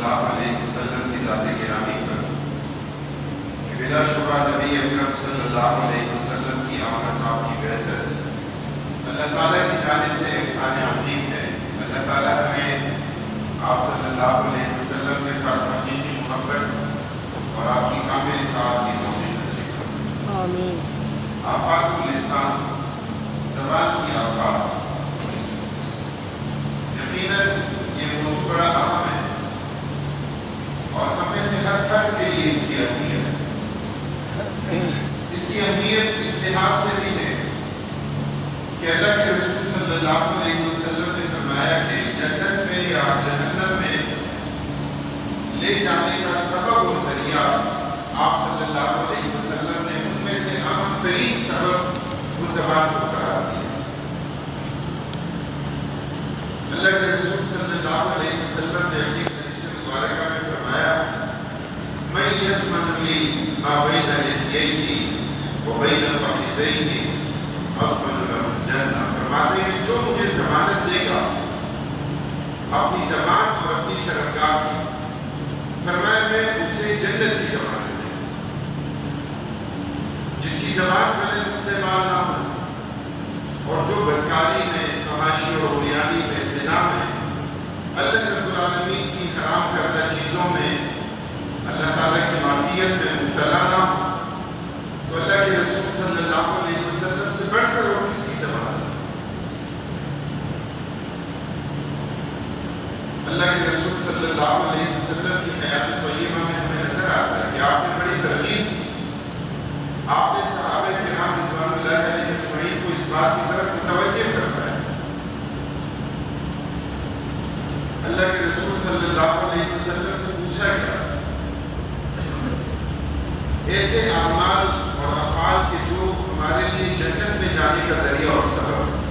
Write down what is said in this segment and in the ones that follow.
اللہ علیہ وسلم کی ذات گرامی پر کہ بلا شبہ نبی اکرم صلی اللہ علیہ وسلم کی آمد، آپ کی بعثت اللہ تعالیٰ کی جانب سے احسان عظیم ہے۔ اللہ تعالیٰ ہمیں آپ صلی اللہ علیہ وسلم کے ساتھ حقیقی محبت اور آپ کی کامل اطاعت کی توفیق نصیب فرمائے۔ آمین۔ آفات اللسان، زبان کی آفات، یقیناً یہ موضوع بڑا اہم ہے اور ہم میں سے ہر فرد کے لیے اس کی اہمیت ہے۔ اس کی اہمیت اس لحاظ سے بھی ہے کہ اللہ کے رسول صلی اللہ علیہ وسلم نے فرمایا کہ جنت میں یا جہنم میں لے جانے کا سبب اور ذریعہ آپ صلی اللہ علیہ وسلم نے ان میں سے اہم ترین سبب وہ زبان کو قرار دیا۔ اللہ کے رسول صلی اللہ علیہ وسلم نے اپنی حدیث مبارکہ میں فرمایا من یضمن لی ما بین لحییہ وبین فخذیہ اضمن له الجنہ، فرماتے ہیں جو مجھے ضمانت دے گا اپنی زبان اور اپنی شرمگاہ کی، فرمایا میں اسے جنت کی ضمانت دے گا۔ جس کی زبان غلط استعمال نہ ہو اور جو بدکاری میں، فحاشی اور عریانی میں، زنا میں، اللہ رب العالمین کی حرام کردہ چیزوں میں، اللہ تعالیٰ کی معصیت میں مبتلا نہ ہو، تو اللہ کے رسول صلی اللہ علیہ وسلم سے بڑھ کر اور کس کی ضمانت؟ اللہ کے رسول صلی اللہ علیہ وسلم کی حیات طیبہ میں ہمیں نظر آتا ہے کہ آپ نے بڑی ترغیب کی، آپ نے صحابہ کرام رضوان اللہ علیہ اجمعین کو اس بات کی طرف متوجہ کروایا۔ اللہ کے رسول صلی اللہ علیہ وسلم سے پوچھا گیا ایسے اعمال اور افعال کے جو ہمارے لیے جنت میں جانے کا ذریعہ اور سبب ہے۔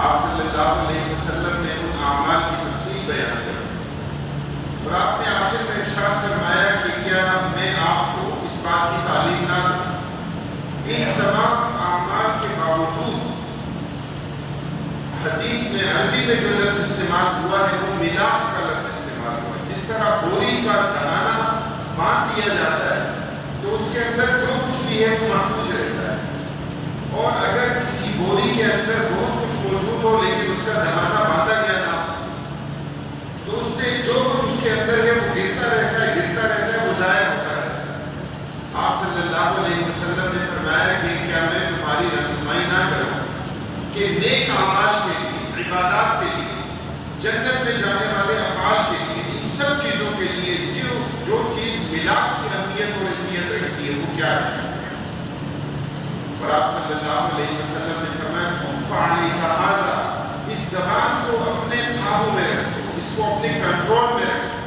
آپ صلی اللہ علیہ وسلم نے ان اعمال کی تفصیل بیان کر اور آپ نے آخر میں ارشاد فرمایا کہ کیا میں آپ کو اس بات کی تعلیم نہ دوں؟ ان تمام اعمال کے باوجود حدیث میں عربی میں جو لفظ استعمال ہوا ہے وہ ملاپ کا لفظ استعمال ہوا ہے۔ جس طرح بوری کا دہانہ باندھ دیا جاتا ہے تو اس کے اندر جو کچھ بھی ہے وہ محفوظ رہتا ہے، اور اگر کسی بوری کے اندر بہت کچھ موجود ہو لیکن اس کا دہانہ باندھا گیا نہ تو اس سے جو کچھ اس کے اندر ہے وہ گرتا رہتا ہے، وہ ضائع ہوتا رہتا ہے۔ آپ صلی اللہ علیہ وسلم نے فرمایا کہ کیا میں تمہاری رہنمائی نہ کروں کہ نیک اعمال کے لیے، عبادات کے لیے، جنت میں جانے والے افعال کے لیے، ان سب چیزوں کے لیے جو چیز ملاپ کی اہمیت اور حیثیت رکھتی ہے وہ کیا ہے؟ اور آپ صلی اللہ علیہ وسلم نے فرمایا کف علیک ھذا، اس زبان کو اپنے قابو میں رکھو، اس کو اپنے کنٹرول میں رکھو۔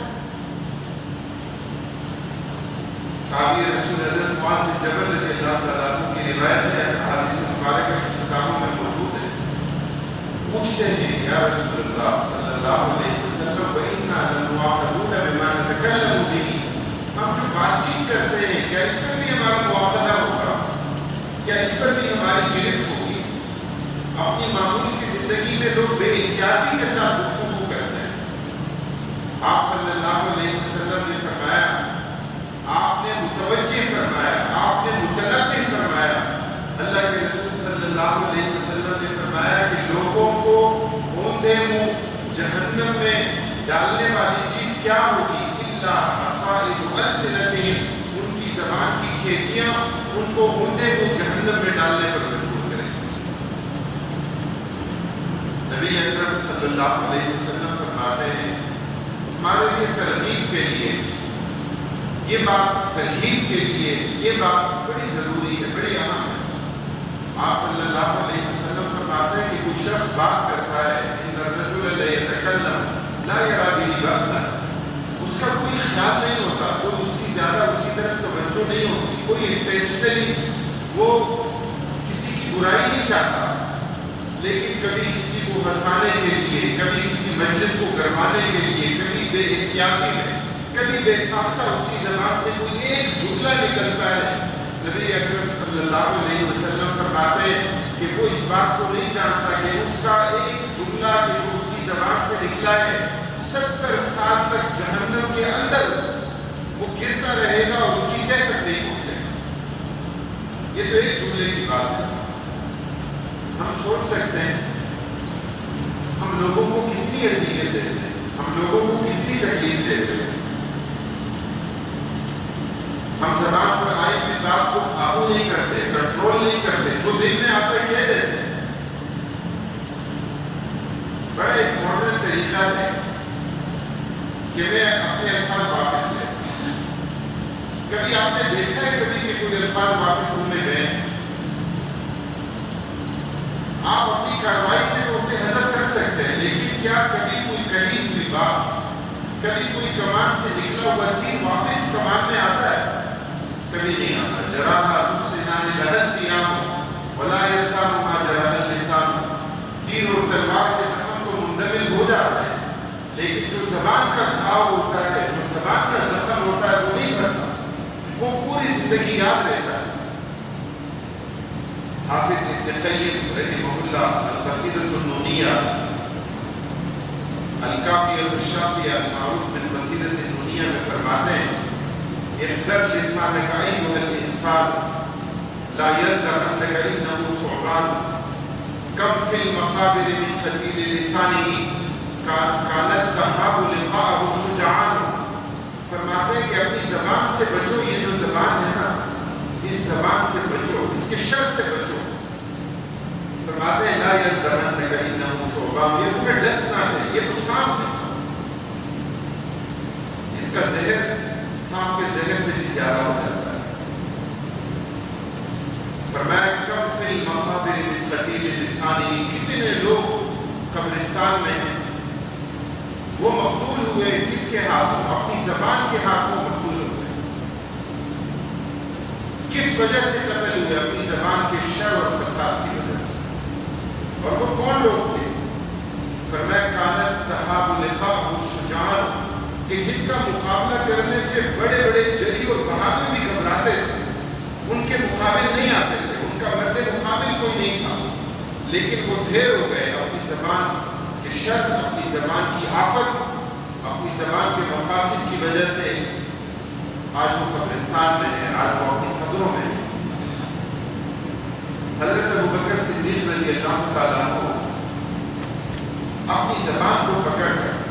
صحابی رسول حضرت معاذ بن جبل رضی اللہ تعالیٰ عنہ کی روایت ہے، حدیث مبارکہ کی کتابوں میں موجود ہے، پوچھتے ہیں یا رسول اللہ صلی اللہ علیہ وسلم وَإِنَّا لَمُؤَاخَذُونَ بِمَا نَتَكَلَّمُ بِهِ، ہم جو بات چیت کرتے ہیں کیا اس پر بھی ہمارا مواخذہ ہوگا؟ کیا اس پر بھی ہماری گرفت ہوگی؟ اپنی معمول کی زندگی میں لوگ بے احتیاطی کے ساتھ گفتگو کرتے ہیں۔ آپ صلی اللہ علیہ وسلم نے فرمایا، آپ نے متوجہ فرمایا، آپ نے متنبہ فرمایا، اللہ کے رسول صلی اللہ علیہ وسلم نے فرمایا کہ لوگوں کو ہوندے منہ جہنم میں ڈالنے والی چیز کیا ہوگی؟ الا حصائد السنتہم، ان کی زبان کی کھیتیاں ان کو ہوندے منہ جہنم میں ڈالنے پر مجبور کریں۔ نبی اکرم صلی اللہ علیہ وسلم فرماتے ہیں ہمارے لیے ترغیب کے لیے یہ بات، ترغیب کے لیے یہ بات بڑی ضروری ہے، بڑی اہم ہے۔ آپ صلی اللہ علیہ وسلم فرماتے ہیں کہ کوئی شخص بات کرتا ہے ان الرجل لا يتكلم لا يرى به بأسا، اس کا کوئی خیال نہیں ہوتا، کوئی اس کی زیادہ اس کی طرف توجہ نہیں ہوتی، کوئی انٹینشنلی وہ کسی کی برائی نہیں چاہتا، لیکن کبھی کسی کو ہنسانے کے لیے، کبھی کسی مجلس کو گرمانے کے لیے، کبھی بے احتیاطی میں، کبھی بے ساختہ اس کی زبان سے کوئی ایک جملہ نکلتا ہے، نبی اکرم صلی اللہ علیہ وسلم فرماتے ہیں کہ وہ اس بات کو نہیں جانتا کہ اس کا ایک جملہ جو اس کی زبان سے نکلا ہے 70 سال تک گرتا رہے گا اور اس کی تہ تک نہیں پہنچے گا۔ یہ تو ایک جملے کی بات ہے۔ ہم سوچ سکتے ہیں ہم لوگوں کو کتنی اذیت دیتے ہیں، ہم لوگوں کو کتنی تکلیف دیتے ہیں۔ ہم زبان پر آئی ہوئی بات کو قابو نہیں کرتے، کنٹرول نہیں کرتے، جو دل میں آتا ہے کہہ دیتے ہیں۔ بڑا ایک ماڈرن طریقہ ہے کہ میں اپنے الفاظ واپس لے۔ کبھی آپ نے دیکھا ہے کبھی کہ کوئی الفاظ واپس منہ میں گئے، آپ اپنی کارروائی سے تو اسے حذف کر سکتے ہیں، لیکن کیا کبھی کوئی کہی ہوئی بات، کبھی کوئی کمان سے نکلا ہوا تیر واپس کمان میں آتا ہے؟ کبھی نہیں آتا۔ جراحہ السنان لہت قیام ولا یرتاب ما جرح اللسان، تیر اور تلوار کے زخم تو مندمل ہو جاتا ہے، لیکن جو زبان کا گھاؤ ہوتا ہے، جو زبان کا زخم ہوتا ہے وہ نہیں بھرتا، وہ پوری زندگی یاد رہتا ہے۔ حافظ ابن قیم رحمہ اللہ القصیدۃ النونیہ الکافیہ الشافیہ المعروف بالقصیدۃ النونیہ میں فرماتے ہیں احذر لسانک ایھا الانسان لا یلدغنک انہ ثعبان کم فی المقابر من قتیل لسانہ کانت تہاب لقاءہ شجعان۔ فرماتے ہیں کہ اپنی زبان سے بچو، یہ جو زبان ہے نا، اس زبان سے بچو، اس کے شر سے بچو۔ فرماتے ہیں لا یلدغنک انہ ثعبان، یہ تمہیں ڈسنا ہے، یہ تو سانپ ہے، اس کا زہر سانپ کے زہر سے بھی زیادہ ہو جاتا ہے۔ فرمایا کم فی المقابر من قتیل لسانہ، کتنے لوگ قبرستان میں ہیں، وہ مقتول ہوئے کس کے ہاتھوں؟ اپنی زبان کے ہاتھوں مقتول ہوئے۔ کس وجہ سے قتل ہوئے؟ اپنی زبان کے شر اور فساد کی وجہ سے۔ اور وہ کون لوگ تھے؟ فرمایا کانت تہاب لقاءہ شجعان، کہ جن کا مقابلہ کرنے سے بڑے بڑے جری اور بہادر بھی گھبراتے تھے، ان کے مقابل نہیں آتے تھے، ان کا مرد مقابل کوئی نہیں تھا، لیکن وہ ڈھیر ہو گئے اپنی زبان کے شر، اپنی زبان کی آفت، اپنی زبان کے مفاسد کی وجہ سے آج وہ قبرستان میں ہے، آج وہ اپنی قبروں میں ہے۔ حضرت ابوبکر صدیق رضی اللہ تعالیٰ عنہ اپنی زبان کو پکڑ کر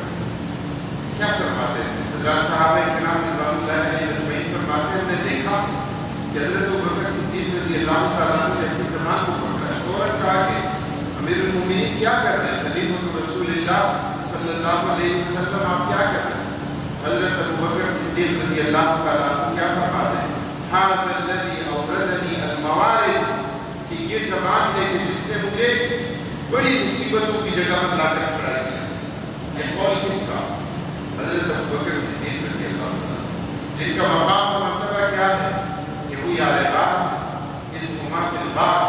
کیا فرماتے ہیں؟ حضرات صحابہ کرام رضوان اللہ علیہ اجمعین فرماتے ہیں ہم نے دیکھا کہ حضرت ابوبکر صدیق رضی اللہ تعالیٰ عنہ نے اپنی زبان کو پکڑا، فوراً کہا کہ امیر المومنین کیا کر رہے ہیں؟ خلیفۃ رسول اللہ صلی اللہ علیہ وسلم آپ کیا کر رہے ہیں؟ حضرت ابوبکر صدیق رضی اللہ تعالیٰ عنہ کیا فرماتے ہیں؟ ھذا الذی اوردنی الموارد، کہ یہ زبان ہے کہ جس نے مجھے بڑی مصیبتوں کی جگہ پر لا کر کھڑا کیا۔ یہ قول کس کا؟ حضرت ابوبکر صدیق رضی اللہ عنہ، جن کا مقام و مرتبہ کیا ہے کہ وہ اعلی بات اس ہما فی الغار،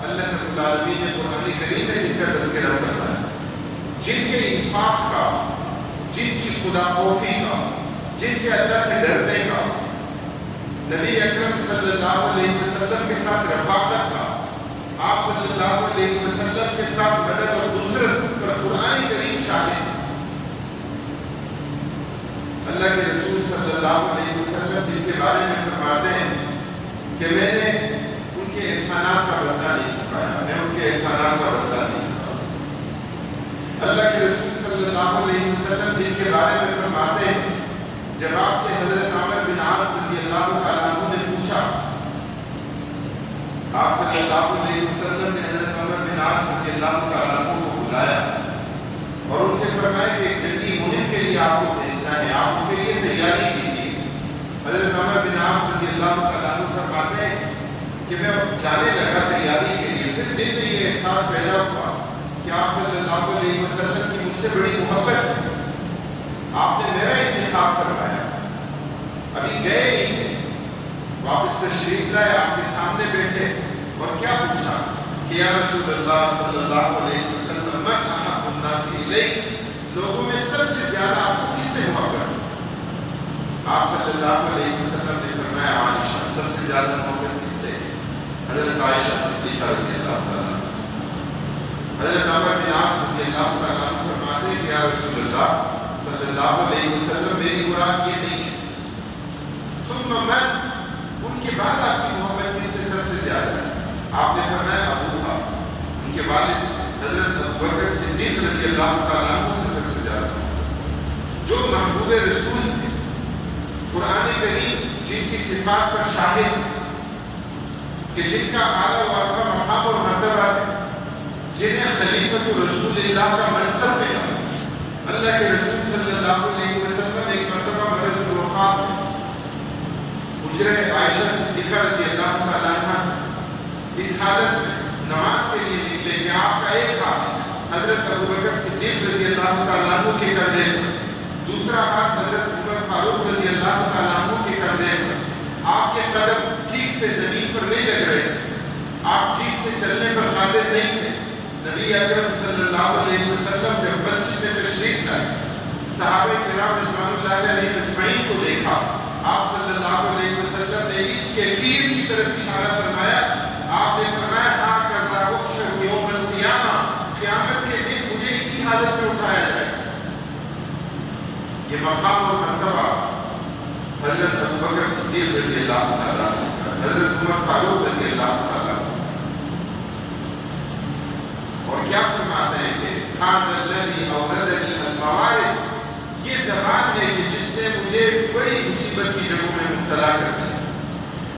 اللہ رب العالمین نے قرآن کریم میں جن کا تذکرہ کرنا ہے، جن کے انفاق کا، جن کی خدا خوفی کا، جن کے اللہ سے ڈرنے کا، نبی اکرم صلی اللہ علیہ وسلم کے ساتھ رفاقت کا، آپ صلی اللہ علیہ وسلم کے ساتھ مدد اور نصرت پر قرآن کریم شاہد ہے۔ اللہ کے رسول صلی اللہ علیہ وسلم جن کے بارے میں فرماتے ہیں کہ میں نے ان کے احسانات کا بدلہ نہیں چکایا، میں ان کے احسانات کا بدلہ نہیں چکا سکتا۔ اللہ کے رسول صلی اللہ علیہ وسلم جن کے بارے میں فرماتے ہیں جب آپ سے حضرت عامر بن عاص رضی اللہ تعالیٰ عنہ نے پوچھا، آپ صلی اللہ علیہ وسلم نے حضرت عامر بن عاص رضی اللہ تعالیٰ عنہ کو بلایا اور ان سے فرمایا کہ ایک جنگی مہم کے لیے آپ کو بھیجنا ہے، آپ اس کے لیے تیاری کیجیے۔ حضرت عامر بن عاص رضی اللہ تعالیٰ عنہ فرماتے ہیں کہ میں جانے لگا تیاری کے لیے، پھر دل میں یہ احساس پیدا ہوا کہ آپ صلی اللہ علیہ وسلم کی مجھ سے بڑی محبت ہے، آپ نے میرا انتخاب فرمایا، ابھی گئے نہیں تھے، واپس تشریف لائے، آپ کے سامنے بیٹھے اور کیا پوچھا کہ یا رسول اللہ صلی اللہ علیہ وسلم من احب الناس الیک، لوگوں میں سب سے زیادہ آپ کو کس سے محبت ہے؟ آپ صلی اللہ علیہ وسلم نے فرمایا عائشہ، سب سے زیادہ محبت کس سے؟ حضرت عائشہ صدیقہ رضی اللہ تعالیٰ عنہ۔ حضرت عامر بن عاص رضی اللہ تعالیٰ عنہ فرماتے ہیں کہ یا رسول اللہ صلی اللہ علیہ وسلم میری مراد یہ نہیں ہے ثم من، ان کے بعد آپ کی محبت کس سے سب سے زیادہ ہے؟ آپ نے فرمایا ابوہا، ان کے والد حضرت ابوبکر صدیق رضی اللہ تعالیٰ عنہ سے سب سے زیادہ، جو محبوب رسول تھے، قرآن کریم جن کی صفات پر شاہد کہ جن کا اعلیٰ و ارفع مقام اور مرتبہ ہے، جنہیں خلیفۃ رسول اللہ کا منصب ملا۔ اللہ کے رسول صلی اللہ علیہ وسلم ایک مرتبہ مرض الوفات میں حجرہ عائشہ صدیقہ رضی اللہ تعالیٰ عنہ سے اس حالت میں نماز کے لیے نکلے کہ آپ کا ایک ہاتھ حضرت ابوبکر صدیق رضی اللہ تعالیٰ عنہ کے کندھے پر، دوسرا ہاتھ حضرت عمر فاروق رضی اللہ تعالیٰ عنہ کے کندھے پر، آپ کے قدم ٹھیک سے زمین پر نہیں لگ رہے تھے، آپ ٹھیک سے چلنے پر قادر نہیں تھے۔ نبی اکرم صلی اللہ علیہ وسلم جب مسجد میں تشریف لائے، صحابہ کرام رضوان اللہ علیہ اجمعین کو دیکھا، آپ صلی اللہ علیہ وسلم نے اس کیفیت کی طرف اشارہ فرمایا۔ آپ نے فرمایا ہاکذا احشر یوم القیامہ، قیامت کے دن مجھے اسی حالت میں اٹھایا جائے۔ یہ مقام اور مرتبہ حضرت ابوبکر صدیق رضی اللہ تعالیٰ، حضرت عمر فاروق رضی اللہ تعالیٰ، اور کیا فرماتے ہیں کہ ھذا الذی اوردنی الموارد، یہ زبان ہے کہ جس نے مجھے بڑی مصیبت کی جگہوں میں مبتلا کر دیا۔